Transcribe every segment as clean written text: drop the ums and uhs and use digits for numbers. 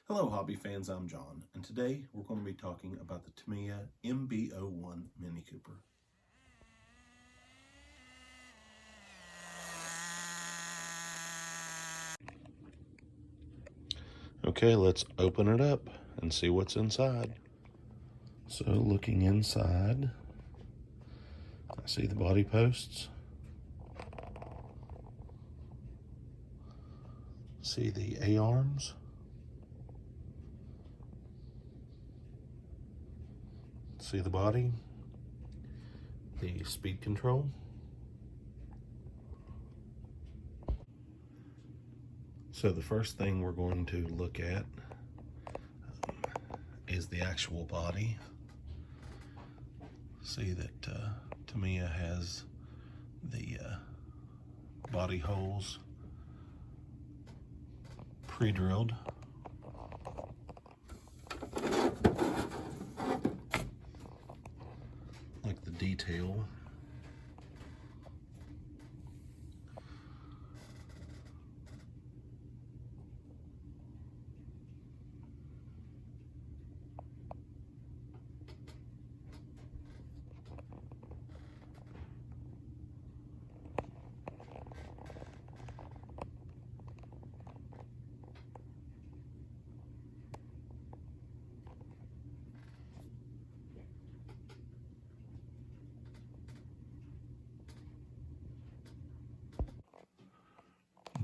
Hello hobby fans, I'm John, and today we're going to be talking about the Tamiya MB01 Mini Cooper. Okay, let's open it up and see what's inside. So looking inside, I see the body posts, see the A-arms, see the body, the speed control, so the first thing we're going to look at is the actual body. See that Tamiya has the body holes pre-drilled. Like the detail.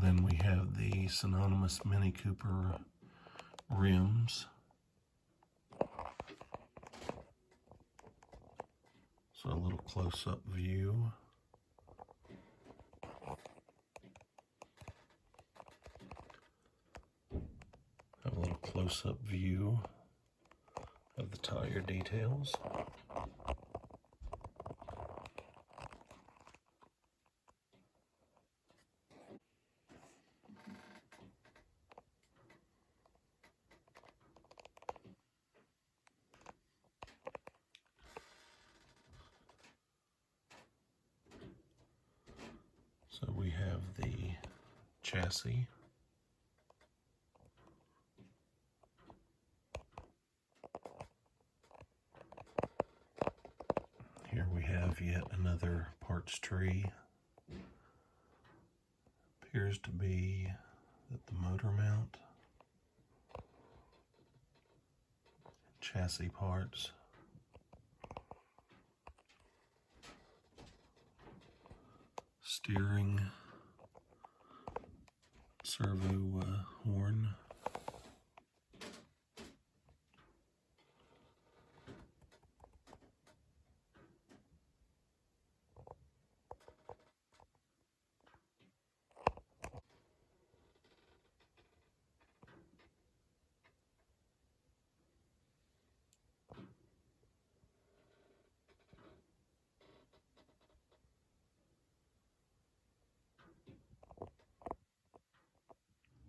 Then we have the synonymous Mini Cooper rims. So a little close-up view. Have a little close-up view of the tire details. So we have the chassis. Here we have yet another parts tree. Appears to be that the motor mount, chassis parts, steering, servo horn,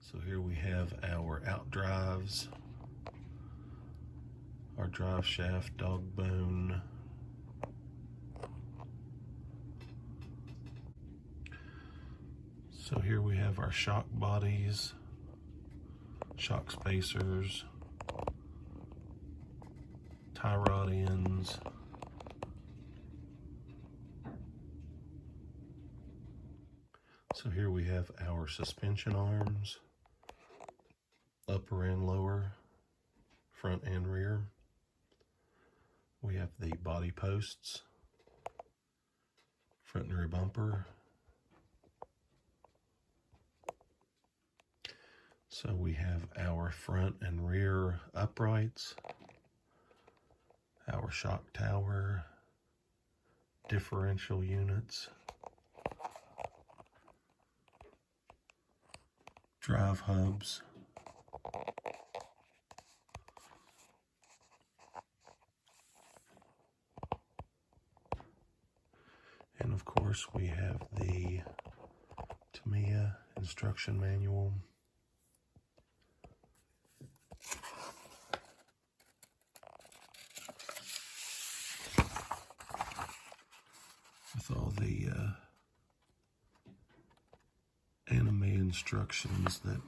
so here we have our out drives, our drive shaft, dog bone, so here we have our shock bodies, shock spacers, tie rod ends, so here we have our suspension arms, upper and lower, front and rear. We have the body posts, front and rear bumper. So we have our front and rear uprights, our shock tower, differential units, drive hubs, and of course we have the Tamiya instruction manual. With all the anime instructions that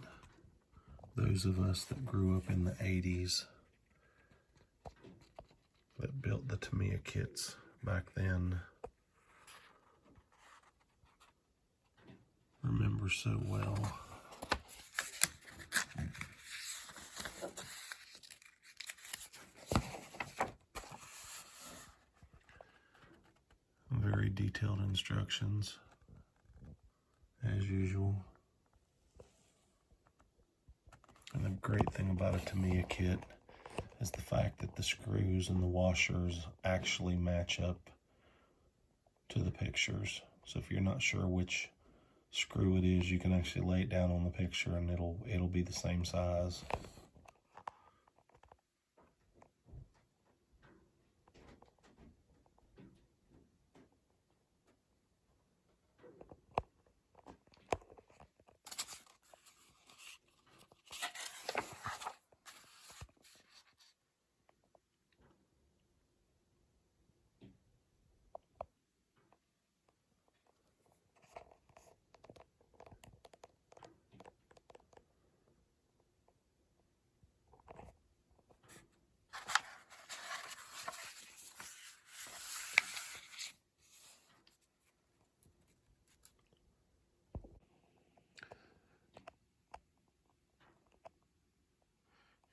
Those of us that grew up in the 80s that built the Tamiya kits back then remember so well. Very detailed instructions, as usual. And the great thing about a Tamiya kit is the fact that the screws and the washers actually match up to the pictures. So if you're not sure which screw it is, you can actually lay it down on the picture and it'll be the same size.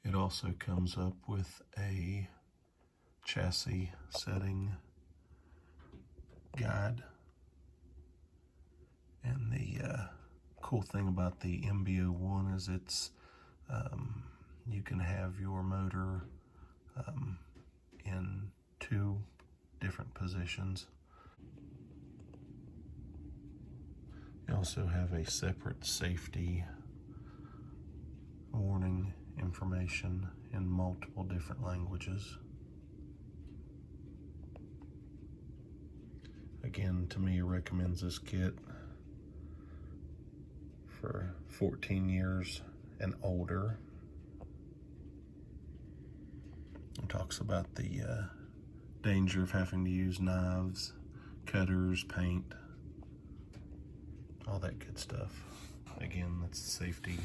It also comes up with a chassis setting guide. And the cool thing about the MB01 is you can have your motor in 2 different positions. You also have a separate safety warning information in multiple different languages. Again, Tamiya recommends this kit for 14 years and older. It talks about the danger of having to use knives, cutters, paint, all that good stuff. Again, that's the safety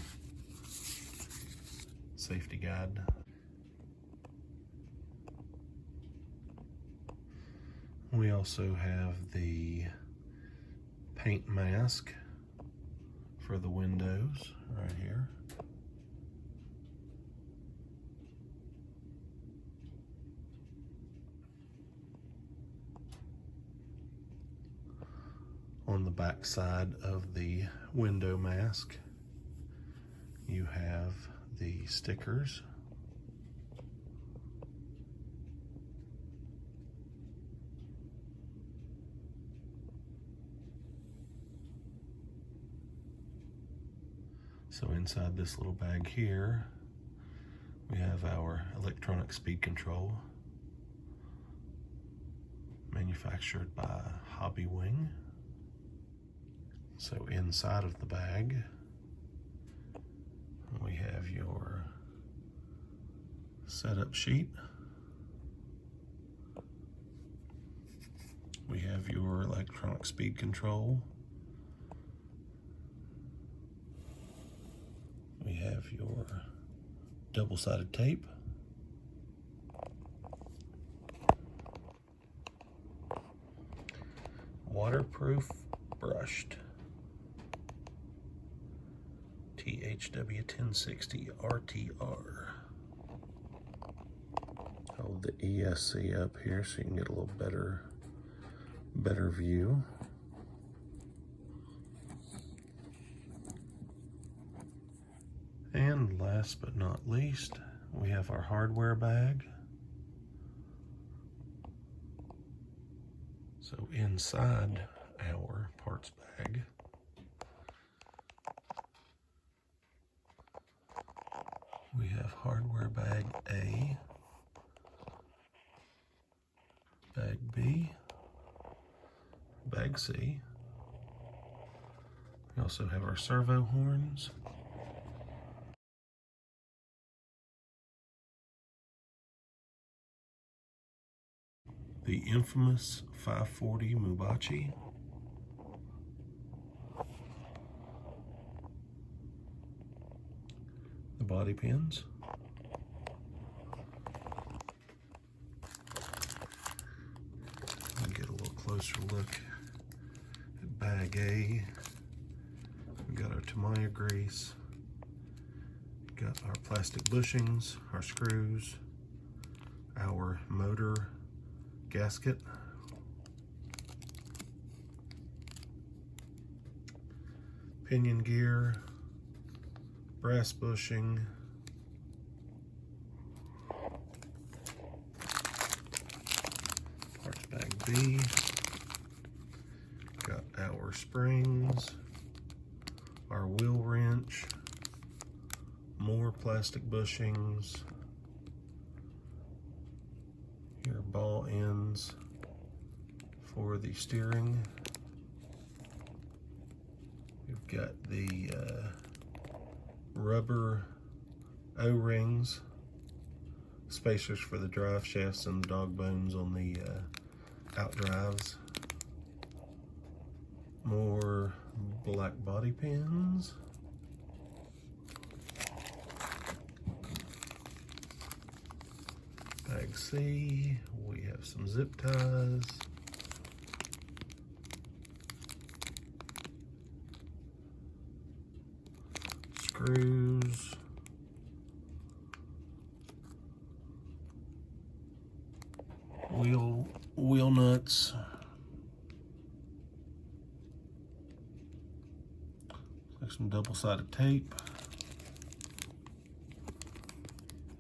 guide. We also have the paint mask for the windows right here. On the back side of the window mask, you have the stickers. So inside this little bag here, we have our electronic speed control, manufactured by Hobby Wing. So inside of the bag, we have your setup sheet. We have your electronic speed control. We have your double-sided tape. Waterproof brushed THW 1060 RTR. Hold the ESC up here so you can get a little better view. And last but not least, we have our hardware bag. So inside our parts bag, we have hardware bag A, bag B, bag C. We also have our servo horns, the infamous 540 Mubachi, the body pins. I'll get a little closer look at bag A. We've got our Tamiya grease, got our plastic bushings, our screws, our motor gasket, pinion gear, brass bushing, parts bag B, got our springs, our wheel wrench, more plastic bushings, here ball ends for the steering. We've got the rubber O-rings, spacers for the drive shafts and the dog bones on the out drives. More black body pins. Bag C, we have some zip ties. Screws. Wheel nuts. Like some double-sided tape.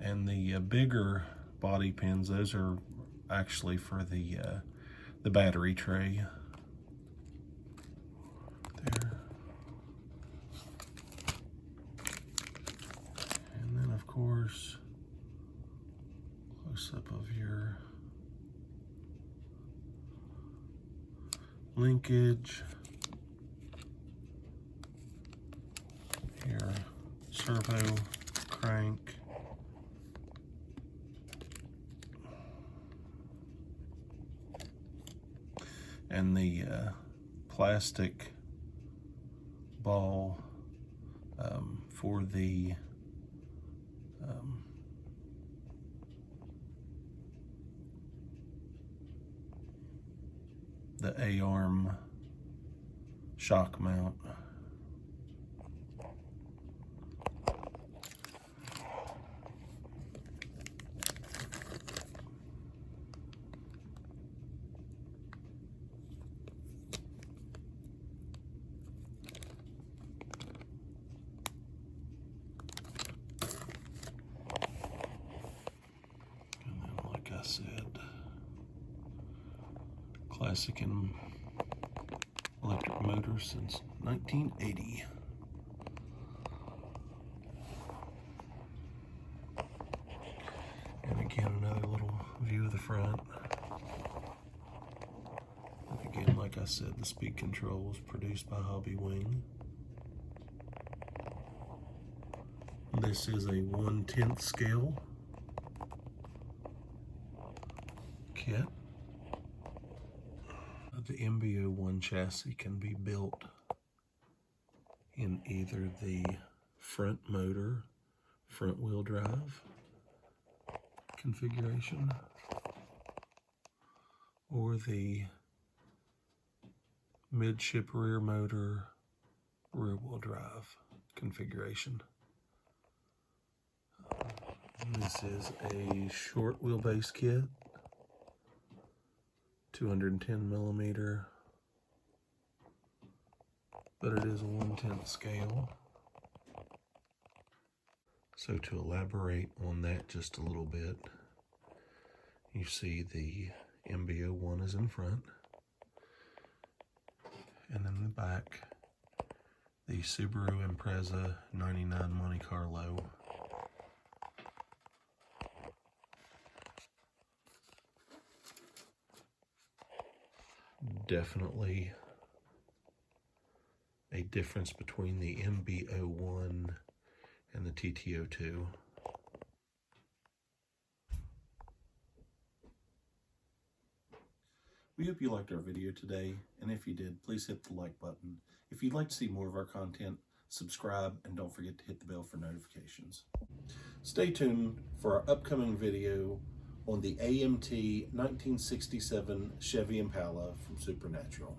And the bigger body pins, those are actually for the battery tray. There. And then of course, close up of your linkage, your servo crank, and the plastic ball for the A-arm shock mount. And then, like I said, classic and electric motor since 1980. And again, another little view of the front. And again, like I said, the speed control was produced by Hobby Wing. This is a 1/10 scale kit. The MB01 chassis can be built in either the front motor, front wheel drive configuration, or the midship rear motor, rear wheel drive configuration. This is a short wheelbase kit, 210 millimeter, but it is a 1/10 scale. So to elaborate on that just a little bit, you see the MB01 is in front, and in the back, the Subaru Impreza 99 Monte Carlo. Definitely a difference between the MB01 and the TT02. We hope you liked our video today, and if you did, please hit the like button. If you'd like to see more of our content, subscribe, and don't forget to hit the bell for notifications. Stay tuned for our upcoming video on the AMT 1967 Chevy Impala from Supernatural.